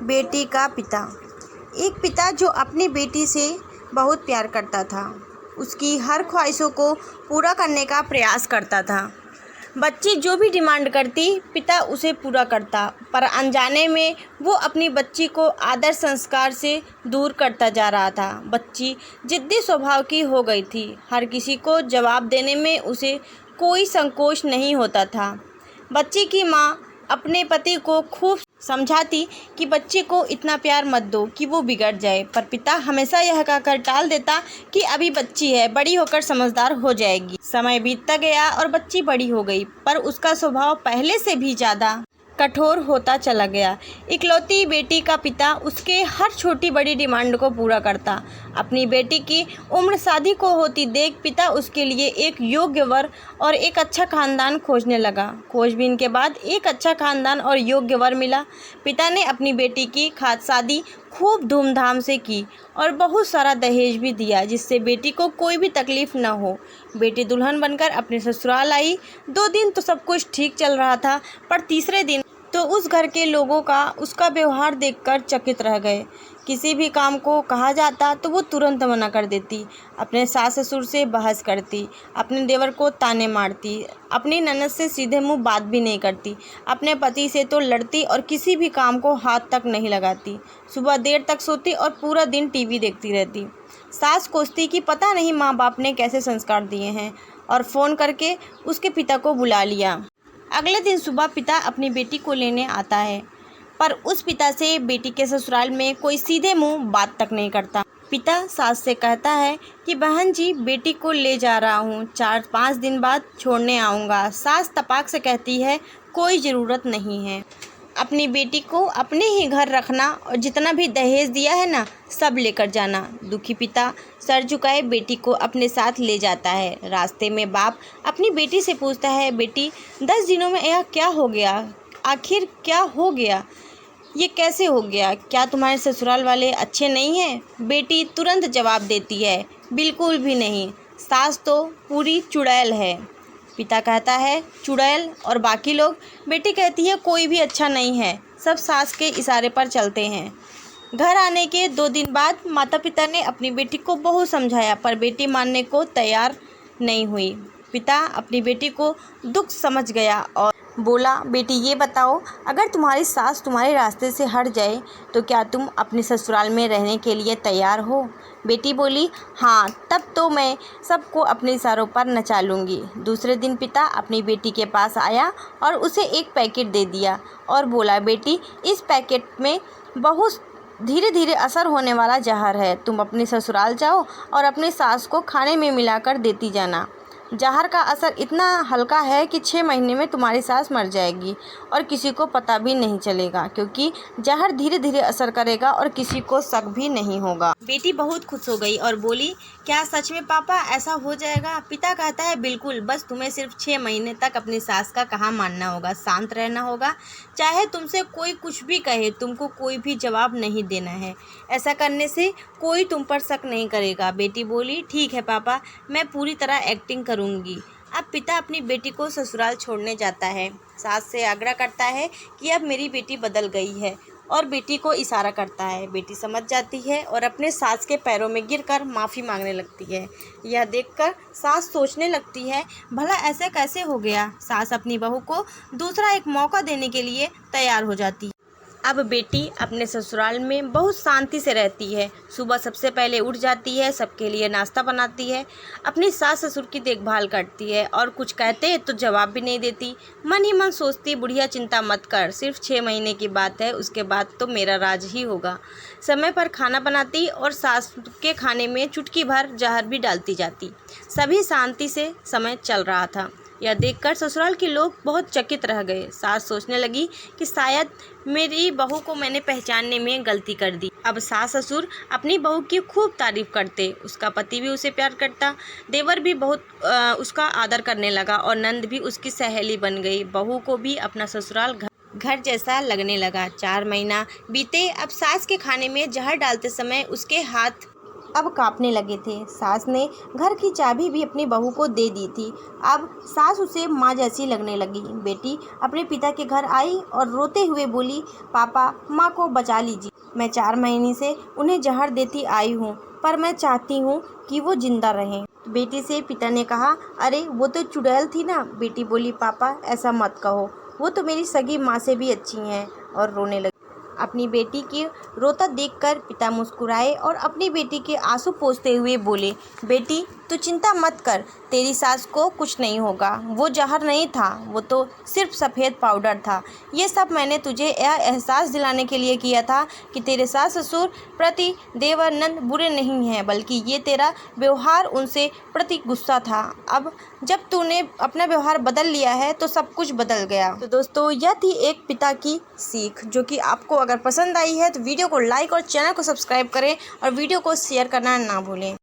बेटी का पिता। एक पिता जो अपनी बेटी से बहुत प्यार करता था, उसकी हर ख्वाहिशों को पूरा करने का प्रयास करता था। बच्ची जो भी डिमांड करती, पिता उसे पूरा करता, पर अनजाने में वो अपनी बच्ची को आदर संस्कार से दूर करता जा रहा था। बच्ची जिद्दी स्वभाव की हो गई थी। हर किसी को जवाब देने में उसे कोई संकोच नहीं होता था। बच्ची की माँ अपने पति को खूब समझाती कि बच्चे को इतना प्यार मत दो कि वो बिगड़ जाए, पर पिता हमेशा यह कहकर टाल देता कि अभी बच्ची है, बड़ी होकर समझदार हो जाएगी। समय बीतता गया और बच्ची बड़ी हो गई, पर उसका स्वभाव पहले से भी ज़्यादा कठोर होता चला गया। इकलौती बेटी का पिता उसके हर छोटी बड़ी डिमांड को पूरा करता। अपनी बेटी की उम्र शादी को होती देख पिता उसके लिए एक योग्य वर और एक अच्छा खानदान खोजने लगा। खोजबीन के बाद एक अच्छा खानदान और योग्य वर मिला। पिता ने अपनी बेटी की शादी खूब धूमधाम से की और बहुत सारा दहेज भी दिया, जिससे बेटी को कोई भी तकलीफ न हो। बेटी दुल्हन बनकर अपने ससुराल आई। 2 दिन तो सब कुछ ठीक चल रहा था, पर तीसरे दिन तो उस घर के लोगों का उसका व्यवहार देखकर चकित रह गए। किसी भी काम को कहा जाता तो वो तुरंत मना कर देती। अपने सास ससुर से बहस करती, अपने देवर को ताने मारती, अपनी ननद से सीधे मुंह बात भी नहीं करती, अपने पति से तो लड़ती और किसी भी काम को हाथ तक नहीं लगाती। सुबह देर तक सोती और पूरा दिन टीवी देखती रहती। सास कोसती कि पता नहीं माँ बाप ने कैसे संस्कार दिए हैं, और फ़ोन करके उसके पिता को बुला लिया। अगले दिन सुबह पिता अपनी बेटी को लेने आता है, पर उस पिता से बेटी के ससुराल में कोई सीधे मुंह बात तक नहीं करता। पिता सास से कहता है कि बहन जी, बेटी को ले जा रहा हूँ, 4-5 दिन बाद छोड़ने आऊँगा। सास तपाक से कहती है कोई ज़रूरत नहीं है, अपनी बेटी को अपने ही घर रखना और जितना भी दहेज दिया है ना, सब लेकर जाना। दुखी पिता सर झुकाए बेटी को अपने साथ ले जाता है। रास्ते में बाप अपनी बेटी से पूछता है, बेटी 10 दिनों में यह क्या हो गया? आखिर क्या हो गया? ये कैसे हो गया? क्या तुम्हारे ससुराल वाले अच्छे नहीं हैं? बेटी तुरंत जवाब देती है, बिल्कुल भी नहीं, सास तो पूरी चुड़ैल है। पिता कहता है, चुड़ैल और बाकी लोग? बेटी कहती है, कोई भी अच्छा नहीं है, सब सास के इशारे पर चलते हैं। घर आने के 2 दिन बाद माता पिता ने अपनी बेटी को बहुत समझाया, पर बेटी मानने को तैयार नहीं हुई। पिता अपनी बेटी को दुख समझ गया और बोला, बेटी ये बताओ, अगर तुम्हारी सास तुम्हारे रास्ते से हट जाए तो क्या तुम अपने ससुराल में रहने के लिए तैयार हो? बेटी बोली, हाँ, तब तो मैं सबको अपने इशारों पर नचा लूँगी। दूसरे दिन पिता अपनी बेटी के पास आया और उसे एक पैकेट दे दिया और बोला, बेटी इस पैकेट में बहुत धीरे धीरे असर होने वाला जहर है, तुम अपने ससुराल जाओ और अपनी सास को खाने में मिलाकर देती जाना। जहर का असर इतना हल्का है कि 6 महीने में तुम्हारी सास मर जाएगी और किसी को पता भी नहीं चलेगा, क्योंकि जहर धीरे धीरे असर करेगा और किसी को शक भी नहीं होगा। बेटी बहुत खुश हो गई और बोली, क्या सच में पापा ऐसा हो जाएगा? पिता कहता है, बिल्कुल, बस तुम्हें सिर्फ 6 महीने तक अपनी सास का कहा मानना होगा, शांत रहना होगा, चाहे तुमसे कोई कुछ भी कहे, तुमको कोई भी जवाब नहीं देना है। ऐसा करने से कोई तुम पर शक नहीं करेगा। बेटी बोली, ठीक है पापा, मैं पूरी तरह एक्टिंग करूँगी। अब पिता अपनी बेटी को ससुराल छोड़ने जाता है। सास से आग्रह करता है कि अब मेरी बेटी बदल गई है और बेटी को इशारा करता है। बेटी समझ जाती है और अपने सास के पैरों में गिरकर माफ़ी मांगने लगती है। यह देखकर सास सोचने लगती है, भला ऐसा कैसे हो गया? सास अपनी बहू को दूसरा एक मौका देने के लिए तैयार हो जाती है। अब बेटी अपने ससुराल में बहुत शांति से रहती है। सुबह सबसे पहले उठ जाती है, सबके लिए नाश्ता बनाती है, अपनी सास ससुर की देखभाल करती है और कुछ कहते हैं तो जवाब भी नहीं देती। मन ही मन सोचती, बुढ़िया चिंता मत कर, सिर्फ 6 महीने की बात है, उसके बाद तो मेरा राज ही होगा। समय पर खाना बनाती और सास के खाने में चुटकी भर जहर भी डालती जाती। सभी शांति से समय चल रहा था। यह देखकर ससुराल के लोग बहुत चकित रह गए। सास सोचने लगी कि शायद मेरी बहू को मैंने पहचानने में गलती कर दी। अब सास ससुर अपनी बहू की खूब तारीफ करते, उसका पति भी उसे प्यार करता, देवर भी बहुत उसका आदर करने लगा और नंद भी उसकी सहेली बन गई। बहू को भी अपना ससुराल घर जैसा लगने लगा। 4 महीना बीते। अब सास के खाने में जहर डालते समय उसके हाथ अब कांपने लगे थे। सास ने घर की चाबी भी अपनी बहू को दे दी थी। अब सास उसे माँ जैसी लगने लगी। बेटी अपने पिता के घर आई और रोते हुए बोली, पापा माँ को बचा लीजिए। मैं 4 महीने से उन्हें जहर देती आई हूँ, पर मैं चाहती हूँ कि वो जिंदा रहें। बेटी से पिता ने कहा, अरे वो तो चुड़ैल थी ना। बेटी बोली, पापा ऐसा मत कहो, वो तो मेरी सगी माँ से भी अच्छी हैं, और रोने लगी। अपनी बेटी की रोता देखकर पिता मुस्कुराए और अपनी बेटी के आंसू पोंछते हुए बोले, बेटी तू चिंता मत कर, तेरी सास को कुछ नहीं होगा। वो जहर नहीं था, वो तो सिर्फ सफ़ेद पाउडर था। ये सब मैंने तुझे यह एहसास दिलाने के लिए किया था कि तेरे सास ससुर प्रति देवानंद बुरे नहीं हैं, बल्कि ये तेरा व्यवहार उनसे प्रति गुस्सा था। अब जब तूने अपना व्यवहार बदल लिया है तो सब कुछ बदल गया। तो दोस्तों, यह थी एक पिता की सीख, जो कि आपको अगर पसंद आई है तो वीडियो को लाइक और चैनल को सब्सक्राइब करें और वीडियो को शेयर करना ना भूलें।